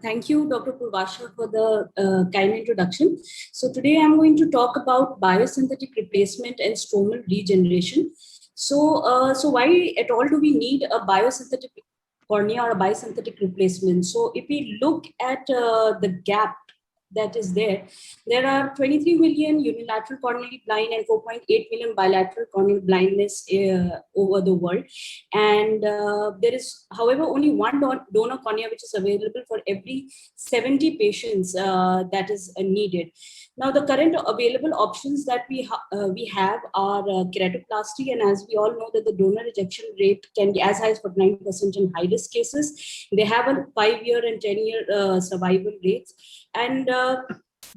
Thank you, Dr. Purvasha, for the kind introduction. So today I'm going to talk about biosynthetic replacement and stromal regeneration. So why at all do we need a biosynthetic cornea or a biosynthetic replacement? So if we look at the gap that is there are 23 million unilateral corneally blind and 4.8 million bilateral corneal blindness over the world. And there is, however, only one donor cornea which is available for every 70 patients that is needed. Now, the current available options that we have are keratoplasty, and as we all know that the donor rejection rate can be as high as 49% in high-risk cases. They have a 5-year and 10-year survival rates. And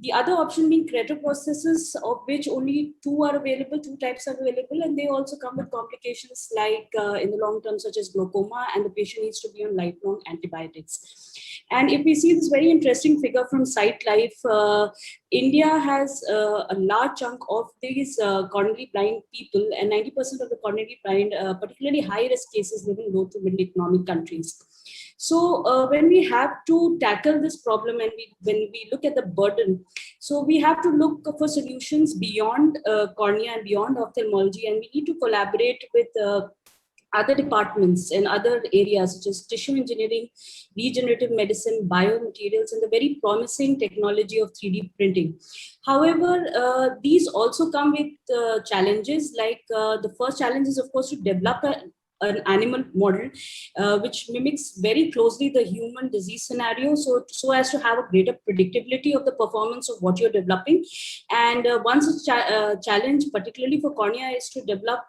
the other option being keratoprosthesis, of which only two types are available, and they also come with complications like in the long term, such as glaucoma, and the patient needs to be on lifelong antibiotics. And if we see this very interesting figure from SightLife, India has a large chunk of these corneally blind people, and 90% of the corneally blind, particularly high-risk cases, live in low to middle economic countries. So when we have to tackle this problem and when we look at the burden, so we have to look for solutions beyond cornea and beyond ophthalmology, and we need to collaborate with other departments and other areas such as tissue engineering, regenerative medicine, biomaterials, and the very promising technology of 3D printing. However, these also come with challenges. Like the first challenge is, of course, to develop an animal model which mimics very closely the human disease scenario, so as to have a greater predictability of the performance of what you're developing. And one such challenge, particularly for cornea, is to develop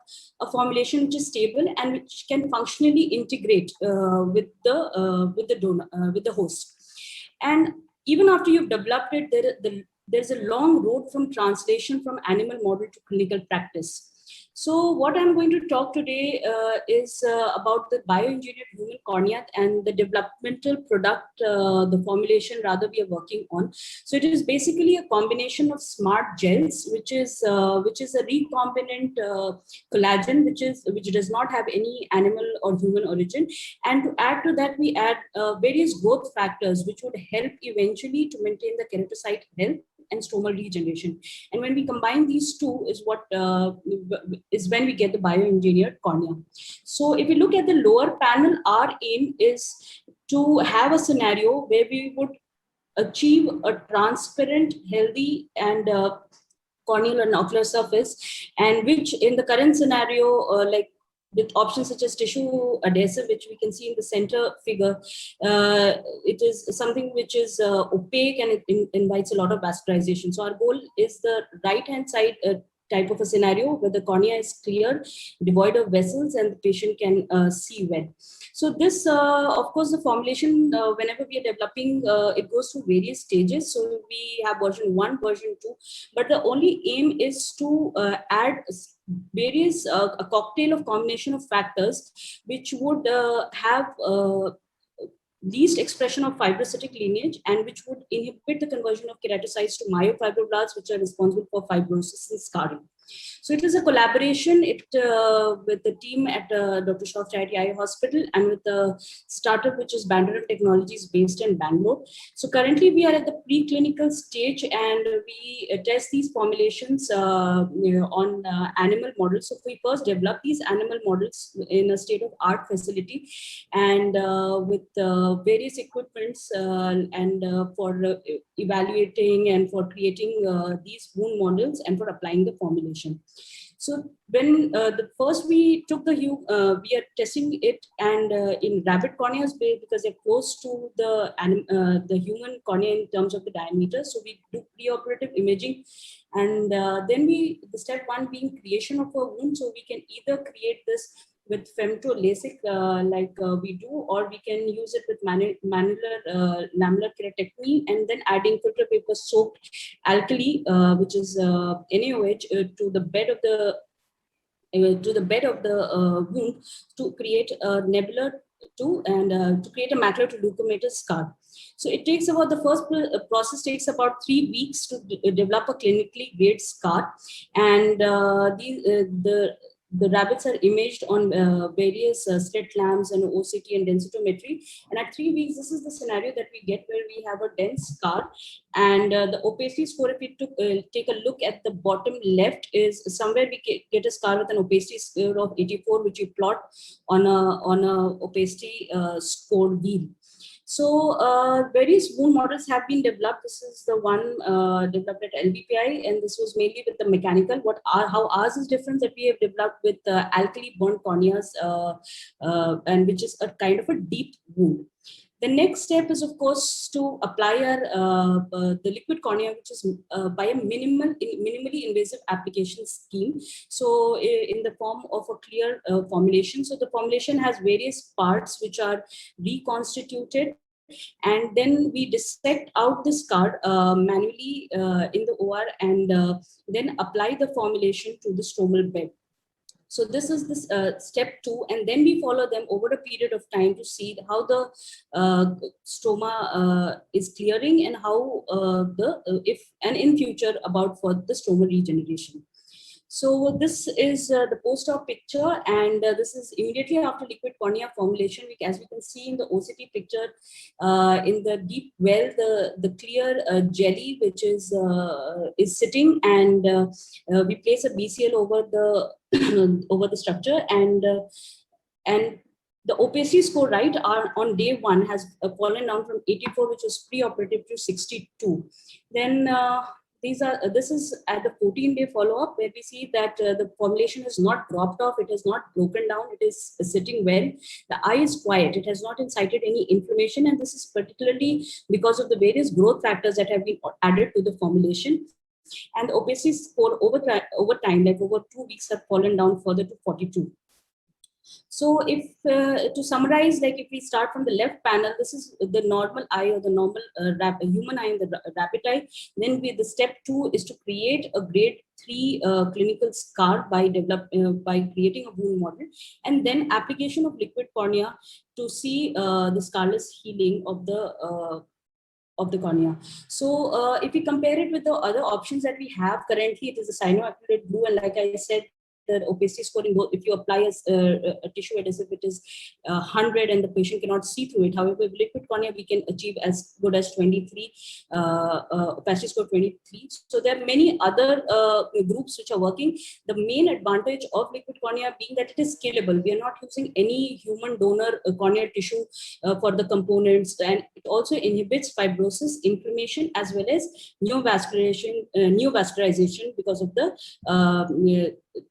a formulation which is stable and which can functionally integrate with the donor, with the host. And even after you've developed it, there's a long road from translation from animal model to clinical practice. So what I'm going to talk today is about the bioengineered human cornea and the developmental product, the formulation rather we are working on. So it is basically a combination of smart gels, which is a recombinant collagen, which does not have any animal or human origin. And to add to that, we add various growth factors, which would help eventually to maintain the keratocyte health and stromal regeneration. And when we combine these two is when we get the bioengineered cornea. So if we look at the lower panel, our aim is to have a scenario where we would achieve a transparent, healthy, and corneal and ocular surface, and which in the current scenario, like with options such as tissue adhesive, which we can see in the center figure, it is something which is opaque and it invites a lot of vascularization. So our goal is the right-hand side type of a scenario where the cornea is clear, devoid of vessels, and the patient can see well. So this, of course, the formulation, whenever we are developing, it goes through various stages. So we have version 1, version 2, but the only aim is to add various a cocktail of combination of factors which would have least expression of fibrocytic lineage and which would inhibit the conversion of keratocytes to myofibroblasts, which are responsible for fibrosis and scarring. So it is a collaboration with the team at Dr. Shroff Charity Eye Hospital and with the startup which is Bandaran Technologies based in Bangalore. So currently we are at the preclinical stage and we test these formulations on animal models. So we first develop these animal models in a state-of-art facility and with various equipments and for evaluating and for creating these wound models and for applying the formulation. So when the first we took we are testing it and in rabbit corneas because they're close to the human cornea in terms of the diameter. So we do preoperative imaging, and then the step 1 being creation of a wound. So we can either create this with femto LASIK we do, or we can use it with manular lamellar keratectomy and then adding filter paper soaked alkali, which is NaOH, to the bed of the wound to create a nebular to create a macular to leukomatous scar. So it takes about, the first process takes about 3 weeks to develop a clinically great scar, and the rabbits are imaged on various slit lamps and OCT and densitometry. And at 3 weeks, this is the scenario that we get where we have a dense scar. And the opacity score, if we take a look at the bottom left, is somewhere we get a scar with an opacity score of 84, which we plot on a opacity score wheel. So various wound models have been developed. This is the one developed at LBPI, and this was mainly with the mechanical. How ours is different, that we have developed with alkali burnt corneas, and which is a kind of a deep wound. The next step is, of course, to apply the liquid cornea, which is by a minimally invasive application scheme. So in the form of a clear formulation. So the formulation has various parts which are reconstituted, and then we dissect out the scar manually in the OR, and then apply the formulation to the stromal bed. So this is this step 2, and then we follow them over a period of time to see how the stroma is clearing, and how if and in future about for the stromal regeneration. So this is the post-op picture, and this is immediately after liquid cornea formulation. As we can see in the OCT picture, in the deep well, the clear jelly which is sitting, and we place a BCL over the over the structure, and the opacity score, right, on day 1 has fallen down from 84, which was pre-operative, to 62. Then this is at the 14-day follow-up, where we see that the formulation has not dropped off, it has not broken down, it is sitting well. The eye is quiet, it has not incited any inflammation, and this is particularly because of the various growth factors that have been added to the formulation. And the opacity score over time, like over 2 weeks, have fallen down further to 42. So if to summarize, like if we start from the left panel, this is the normal eye, or the normal human eye, and the rabbit eye. Then the step 2 is to create a grade 3 clinical scar by creating a wound model, and then application of liquid cornea to see the scarless healing of the cornea. So if we compare it with the other options that we have currently, it is the cyanoacrylate blue, and like I said, the opacity scoring, if you apply a tissue adhesive, it is 100, and the patient cannot see through it. However, with liquid cornea, we can achieve as good as 23, opacity score 23. So there are many other groups which are working. The main advantage of liquid cornea being that it is scalable. We are not using any human donor corneal tissue for the components, and it also inhibits fibrosis, inflammation, as well as neovascularization because of the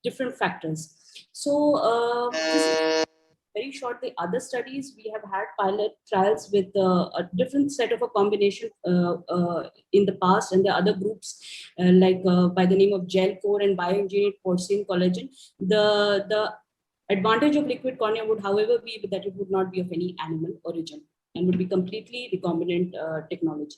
different factors. So this is very short. The other studies, we have had pilot trials with a different set of a combination in the past, and the other groups by the name of Gelcore and bioengineered porcine collagen. The advantage of liquid cornea would, however, be that it would not be of any animal origin and would be completely recombinant technology.